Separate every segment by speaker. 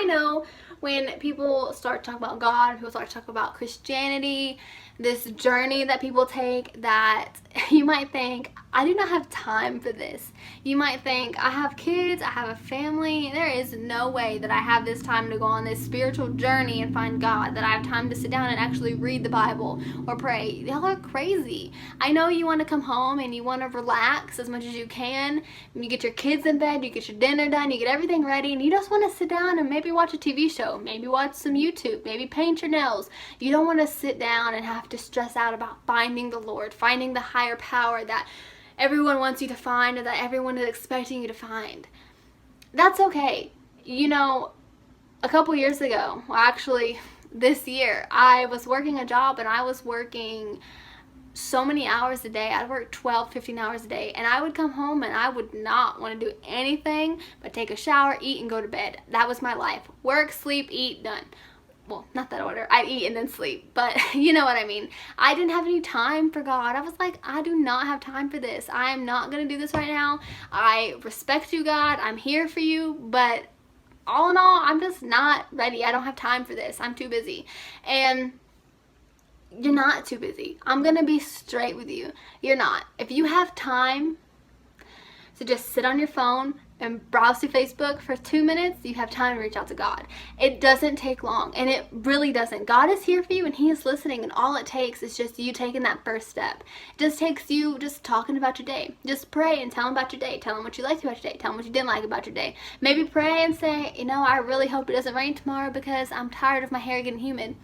Speaker 1: know when people start to talk about God, people start to talk about Christianity, this journey that people take, that you might think, I do not have time for this. You might think, I have kids, I have a family, there is no way that I have this time to go on this spiritual journey and find God, that I have time to sit down and actually read the Bible or pray. Y'all are crazy. I know you want to come home and you want to relax as much as you can. You get your kids in bed, you get your dinner done, you get everything ready, and you just want to sit down and maybe watch a TV show, maybe watch some YouTube, maybe paint your nails. You don't want to sit down and have to stress out about finding the Lord, finding the higher power that everyone wants you to find or that everyone is expecting you to find. That's okay. You know, a couple years ago, well, actually this year, I was working a job and I was working so many hours a day. I'd work 12, 15 hours a day, and I would come home and I would not want to do anything but take a shower, eat, and go to bed. That was my life. Work, sleep, eat, done. Well, not that order. I'd eat and then sleep, but you know what I mean. I didn't have any time for God. I was like, I do not have time for this. I am not going to do this right now. I respect you, God. I'm here for you, but all in all, I'm just not ready. I don't have time for this. I'm too busy. And you're not too busy. I'm going to be straight with you. You're not. If you have time to just sit on your phone and browse through Facebook for 2 minutes, you have time to reach out to God. It doesn't take long, and it really doesn't. God is here for you, and He is listening, and all it takes is just you taking that first step. It just takes you just talking about your day. Just pray and tell Him about your day. Tell Him what you liked about your day. Tell Him what you didn't like about your day. Maybe pray and say, you know, I really hope it doesn't rain tomorrow because I'm tired of my hair getting humid.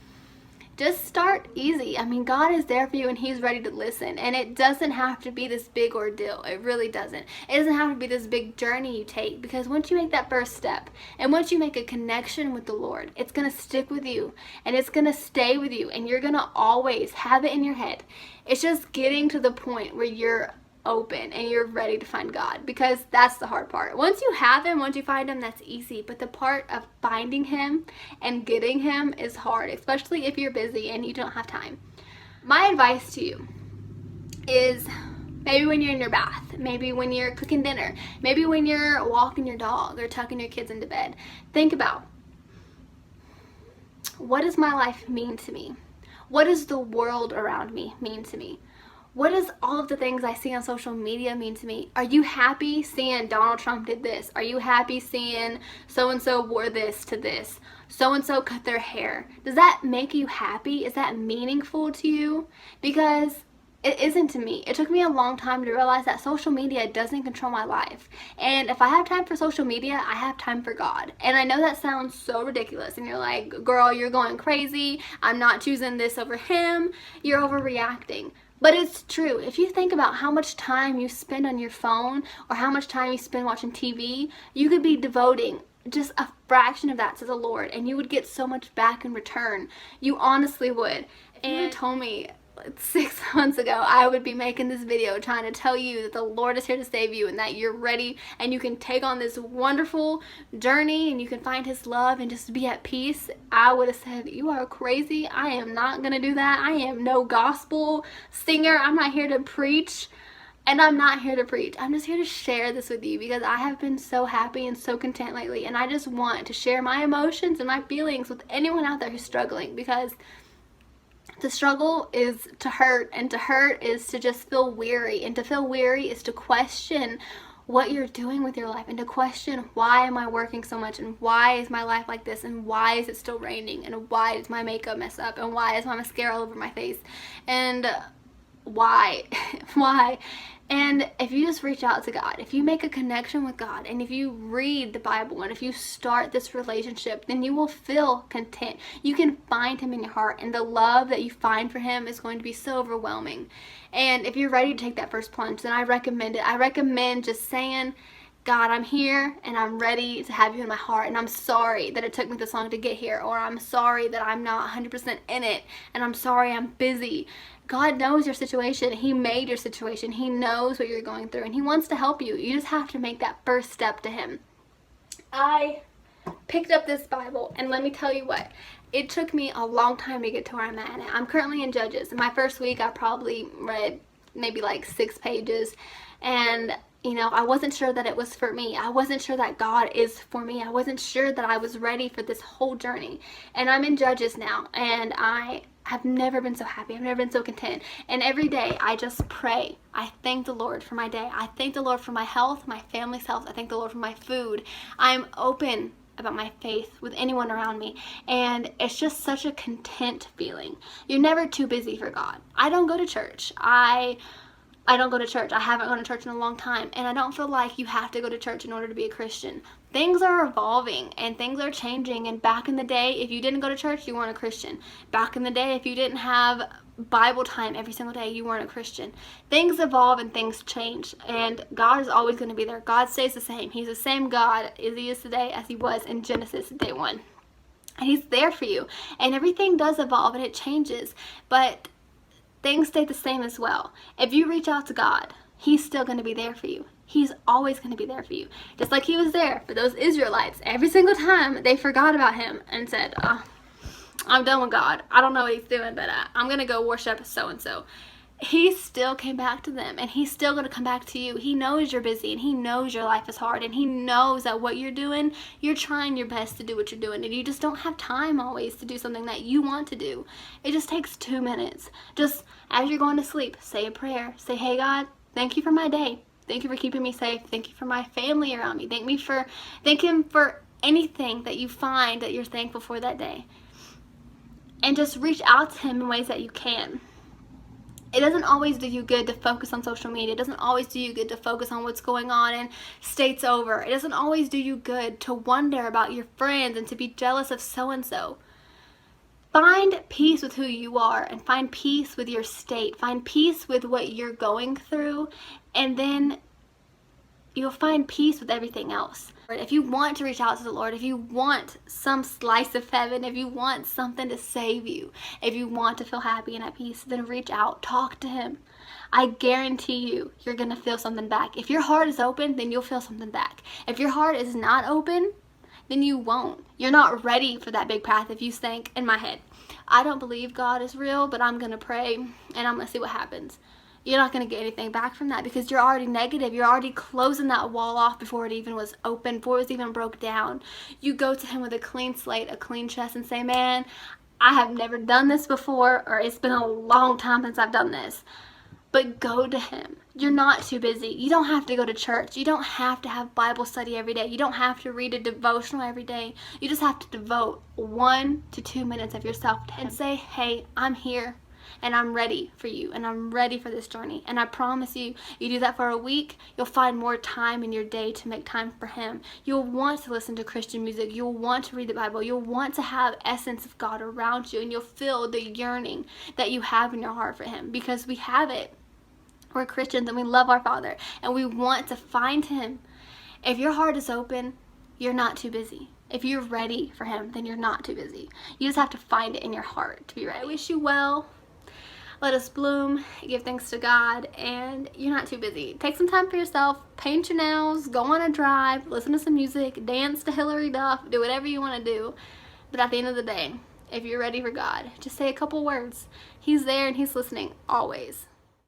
Speaker 1: Just start easy. I mean, God is there for you and He's ready to listen. And it doesn't have to be this big ordeal. It really doesn't. It doesn't have to be this big journey you take, because once you make that first step and once you make a connection with the Lord, it's going to stick with you and it's going to stay with you, and you're going to always have it in your head. It's just getting to the point where you're open and you're ready to find God, because that's the hard part. Once you have Him, once you find Him, that's easy, but the part of finding Him and getting Him is hard, especially if you're busy and you don't have time. My advice to you is, maybe when you're in your bath, maybe when you're cooking dinner, maybe when you're walking your dog or tucking your kids into bed, think about, what does my life mean to me? What does the world around me mean to me? What does all of the things I see on social media mean to me? Are you happy seeing Donald Trump did this? Are you happy seeing so-and-so wore this to this? So-and-so cut their hair? Does that make you happy? Is that meaningful to you? Because it isn't to me. It took me a long time to realize that social media doesn't control my life. And if I have time for social media, I have time for God. And I know that sounds so ridiculous. And you're like, girl, you're going crazy. I'm not choosing this over him. You're overreacting. But it's true. If you think about how much time you spend on your phone or how much time you spend watching TV, you could be devoting just a fraction of that to the Lord, and you would get so much back in return. You honestly would. If you had told me 6 months ago I would be making this video trying to tell you that the Lord is here to save you and that you're ready and you can take on this wonderful journey and you can find His love and just be at peace, I would have said, you are crazy. I am not gonna do that. I am no gospel singer. I'm not here to preach, and I'm not here to preach. I'm just here to share this with you because I have been so happy and so content lately, and I just want to share my emotions and my feelings with anyone out there who's struggling, because the struggle is to hurt, and to hurt is to just feel weary, and to feel weary is to question what you're doing with your life, and to question, why am I working so much, and why is my life like this, and why is it still raining, and why does my makeup mess up, and why is my mascara all over my face, and why why. And if you just reach out to God, if you make a connection with God, and if you read the Bible, and if you start this relationship, then you will feel content. You can find Him in your heart, and the love that you find for Him is going to be so overwhelming. And if you're ready to take that first plunge, then I recommend it. I recommend just saying, God, I'm here and I'm ready to have you in my heart, and I'm sorry that it took me this long to get here, or I'm sorry that I'm not 100% in it, and I'm sorry I'm busy. God knows your situation. He made your situation. He knows what you're going through, and He wants to help you. You just have to make that first step to Him. I picked up this Bible, and let me tell you what, it took me a long time to get to where I'm at. I'm currently in Judges. In my first week, I probably read maybe like 6 pages, and You know, I wasn't sure that it was for me. I wasn't sure that God is for me. I wasn't sure that I was ready for this whole journey. And I'm in Judges now, and I have never been so happy. I've never been so content. And every day I just pray. I thank the Lord for my day. I thank the Lord for my health, my family's health. I thank the Lord for my food. I'm open about my faith with anyone around me, and it's just such a content feeling. You're never too busy for God. I don't go to church. I don't go to church. I haven't gone to church in a long time, and I don't feel like you have to go to church in order to be a Christian. Things are evolving and things are changing, and back in the day, if you didn't go to church, you weren't a Christian. Back in the day, if you didn't have Bible time every single day, you weren't a Christian. Things evolve and things change, and God is always going to be there. God stays the same. He's the same God as he is today as he was in Genesis day 1. And he's there for you, and everything does evolve and it changes, but things stay the same as well. If you reach out to God, he's still going to be there for you. He's always going to be there for you. Just like he was there for those Israelites every single time they forgot about him and said, oh, I'm done with God. I don't know what he's doing, but I'm going to go worship so-and-so. He still came back to them, and he's still going to come back to you. He knows you're busy, and he knows your life is hard, and he knows that what you're doing, you're trying your best to do what you're doing, and you just don't have time always to do something that you want to do. It just takes 2 minutes. Just as you're going to sleep, say a prayer. Say, hey, God, thank you for my day. Thank you for keeping me safe. Thank you for my family around me. Thank him for anything that you find that you're thankful for that day. And just reach out to him in ways that you can. It doesn't always do you good to focus on social media. It doesn't always do you good to focus on what's going on in states over. It doesn't always do you good to wonder about your friends and to be jealous of so-and-so. Find peace with who you are, and find peace with your state. Find peace with what you're going through, and then you'll find peace with everything else. If you want to reach out to the Lord, if you want some slice of heaven, if you want something to save you, if you want to feel happy and at peace, then reach out, talk to him. I guarantee you, you're going to feel something back. If your heart is open, then you'll feel something back. If your heart is not open, then you won't. You're not ready for that big path if you think, in my head, I don't believe God is real, but I'm going to pray and I'm going to see what happens. You're not going to get anything back from that because you're already negative. You're already closing that wall off before it even was open, before it was even broke down. You go to him with a clean slate, a clean chest, and say, man, I have never done this before, or it's been a long time since I've done this. But go to him. You're not too busy. You don't have to go to church. You don't have to have Bible study every day. You don't have to read a devotional every day. You just have to devote 1 to 2 minutes of yourself to him and say, hey, I'm here. And I'm ready for you, and I'm ready for this journey. And I promise you, you do that for a week, you'll find more time in your day to make time for him. You'll want to listen to Christian music. You'll want to read the Bible. You'll want to have essence of God around you, and you'll feel the yearning that you have in your heart for him, because we have it. We're Christians, and we love our Father, and we want to find him. If your heart is open, you're not too busy. If you're ready for him, then you're not too busy. You just have to find it in your heart to be ready. I wish you well. Let us bloom, give thanks to God, and you're not too busy. Take some time for yourself, paint your nails, go on a drive, listen to some music, dance to Hillary Duff, do whatever you want to do. But at the end of the day, if you're ready for God, just say a couple words. He's there and he's listening always.